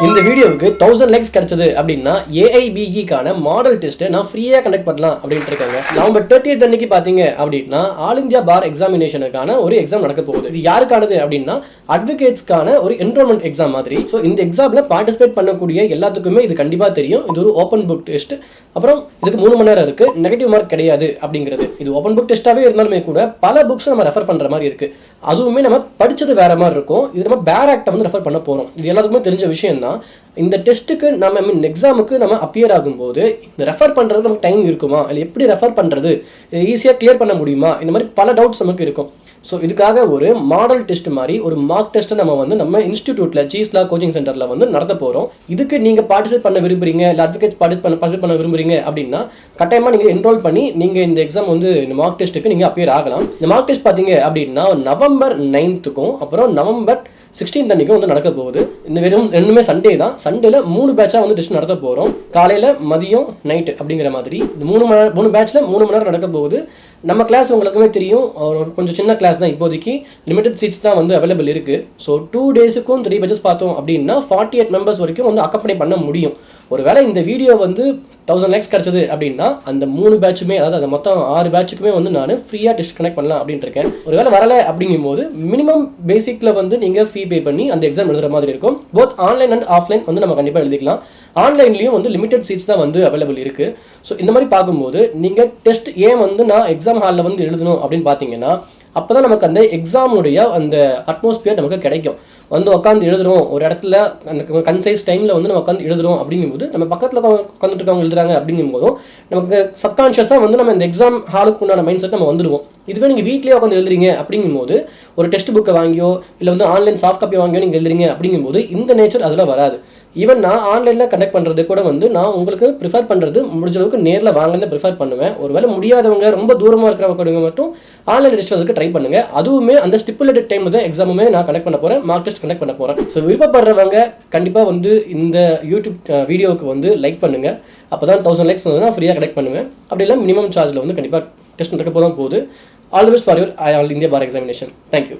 இந்த வீடியோவுக்கு 1000 லைக்ஸ் கிடைச்சது அப்படின்னா ஏஐபிஇக்கான மாடல் டெஸ்ட் நான் ஃப்ரீயா கண்டக்ட் பண்ணலாம் அப்படின்ட்டு இருக்காங்க. நவம்பர் 30th அன்னைக்கு பாத்தீங்க அப்படின்னா ஆல் இந்தியா பார் எக்ஸாமினேஷனுக்கான ஒரு எக்ஸாம் நடக்க போகுது. இது யாருக்கானது அப்படின்னா அட்வொகேட்ஸ்க்கான ஒரு என்ரோல்மெண்ட் எக்ஸாம் மாதிரி. ஸோ இந்த எக்ஸாம்ல பார்ட்டிசிபேட் பண்ணக்கூடிய எல்லாத்துக்குமே இது கண்டிப்பா தெரியும். இது ஒரு ஓப்பன் புக் டெஸ்ட். அப்புறம் இதுக்கு 3 மணி நேரம் இருக்கு. நெகட்டிவ் மார்க் கிடையாது அப்படிங்கிறது. இது ஓப்பன் புக் டெஸ்டாவே இருந்தாலுமே கூட பல புக்ஸ் நம்ம ரெஃபர் பண்ற மாதிரி இருக்கு. அதுவுமே நம்ம படிச்சது வேற மாதிரி இருக்கும். இது நம்ம பேர் ஆக்டை வந்து ரெஃபர் பண்ண போறோம். இது எல்லாத்துக்குமே தெரிஞ்ச விஷயம் தான். இந்த டெஸ்ட்டுக்கு நம்ம எக்ஸாமுக்கு நம்ம அப்பியர் ஆகும்போது இந்த ரெஃபர் பண்ணுறதுக்கு நமக்கு டைம் இருக்குமா, இல்லை எப்படி ரெஃபர் பண்ணுறது, ஈஸியாக கிளியர் பண்ண முடியுமா, இந்த மாதிரி பல டவுட்ஸ் நமக்கு இருக்கும். ஸோ இதுக்காக ஒரு மாடல் டெஸ்ட் மாதிரி ஒரு மார்க் டெஸ்ட்டை நம்ம இன்ஸ்டிடியூட்டில் சீஸ்லா கோச்சிங் சென்டரில் வந்து நடத்த போகிறோம். இதுக்கு நீங்கள் பார்ட்டிசிபேட் பண்ண விரும்புறீங்க, இல்லை அட்வொகேட் பார்ட்டிசிபேட் பண்ண விரும்புறீங்க அப்படின்னா கட்டாயமாக நீங்கள் என்ரோல் பண்ணி நீங்கள் இந்த எக்ஸாம் வந்து இந்த மார்க் டெஸ்ட்டுக்கு நீங்கள் அப்பியர் ஆகலாம். இந்த மார்க் டெஸ்ட் பார்த்தீங்க அப்படின்னா நவம்பர் 9th அப்புறம் நவம்பர் 16th அன்னைக்கும் வந்து நடக்க போகுது. இந்த வெறும் ரெண்டுமே சண்டே தான். சண்டேல 3 பேட்சாக வந்து டெஸ்ட் நடத்த போகிறோம். காலையில், மதியம், நைட்டு அப்படிங்கிற மாதிரி இந்த 3 பேட்சில் 3 மணி நேரம் நடக்க போகுது. நம்ம கிளாஸ் உங்களுக்குமே தெரியும், கொஞ்சம் சின்ன கிளாஸ் தான். இப்போதைக்கு லிமிடெட் சீட்ஸ் தான் வந்து அவைலபிள் இருக்குது. ஸோ 2 டேஸுக்கும் 3 பேட்சஸ் பார்த்தோம் அப்படின்னா 48 மெம்பர்ஸ் வரைக்கும் வந்து அக்கம்பெனி பண்ண முடியும். ஒருவேளை இந்த வீடியோ வந்து 1000 லைக்ஸ் கிடச்சது அப்படின்னா அந்த 3 பேட்சுமே, அதாவது அந்த மொத்தம் 6 பேட்சுக்குமே வந்து நான் ஃப்ரீயாக டெஸ்ட் கனெக்ட் பண்ணலாம் அப்படின்ட்டு இருக்கேன். ஒருவேளை வரலை அப்படிங்கும்போது மினிமம் பேசிக்கில் வந்து நீங்கள் ஃபீ பே பண்ணி அந்த எக்ஸாம் எழுதுகிற மாதிரி இருக்கும். போத் ஆன்லைன் அண்ட் ஆஃப்லைன் வந்து நம்ம கண்டிப்பாக எழுதிக்கலாம். ஆன்லைன்லேயும் வந்து லிமிடெட் சீட்ஸ் தான் வந்து அவைலபிள் இருக்குது. ஸோ இந்த மாதிரி பார்க்கும்போது நீங்கள் டெஸ்ட் ஏன் வந்து நான் எக்ஸாம் ஹாலில் வந்து எழுதணும் அப்படின்னு பார்த்தீங்கன்னா அப்போ தான் நமக்கு அந்த எக்ஸாமுடைய அந்த அட்மாஸ்பியர் நமக்கு கிடைக்கும். வந்து உட்காந்து எழுதுறோம் ஒரு இடத்துல, அந்த கன்சைஸ் டைமில் வந்து நம்ம உட்காந்து எழுதுறோம் அப்படிங்கும்போது நம்ம பக்கத்தில் உட்காந்துட்டு இருக்கவங்க எழுதுறாங்க அப்படிங்கும்போதும் நமக்கு சப்கான்ஷியஸாக வந்து நம்ம இந்த எக்ஸாம் ஹாலுக்கு உண்டான மைண்ட் செட் நம்ம வந்துடுவோம். இதுவே நீங்கள் வீட்லேயே உட்காந்து எழுதுறீங்க அப்படிங்கும்போது ஒரு டெஸ்ட் புக்கை வாங்கியோ இல்லை வந்து ஆன்லைன் சாஃப்ட் காப்பி வாங்கியோ நீங்கள் எழுதுறீங்க அப்படிங்கும்போது இந்த நேச்சர் அதில் வராது. ஈவன் நான் ஆன்லைனில் கண்டக்ட் பண்ணுறது கூட வந்து நான் உங்களுக்கு ப்ரிஃபர் பண்ணுறது முடிஞ்ச அளவுக்கு நேரில் வாங்கன்னு ப்ரிஃபர் பண்ணுவேன். ஒருவேளை முடியாதவங்க, ரொம்ப தூரமாக இருக்கிறவங்க மட்டும் ஆன்லைன் டெஸ்ட் வந்து ட்ரை பண்ணுங்க. அதுவுமே அந்த ஸ்டிப்புலேட்டட் டைம் தான் எக்ஸாமுமே நான் கனெக்ட் பண்ண போகிறேன், மார்க் டெஸ்ட் கனெக்ட் பண்ண போகிறேன். ஸோ விருப்பப்படுறவங்க கண்டிப்பாக வந்து இந்த யூடியூப் வீடியோவுக்கு வந்து லைக் பண்ணுங்கள். அப்போ தான் 1000 லைக்ஸ் வந்து நான் ஃப்ரீயாக கனெக்ட் பண்ணுவேன். அப்படி இல்லை மினிமம் சார்ஜில் வந்து கண்டிப்பாக டெஸ்ட் நடக்க போதான் போகுது. All the best for your all India bar examination. Thank you.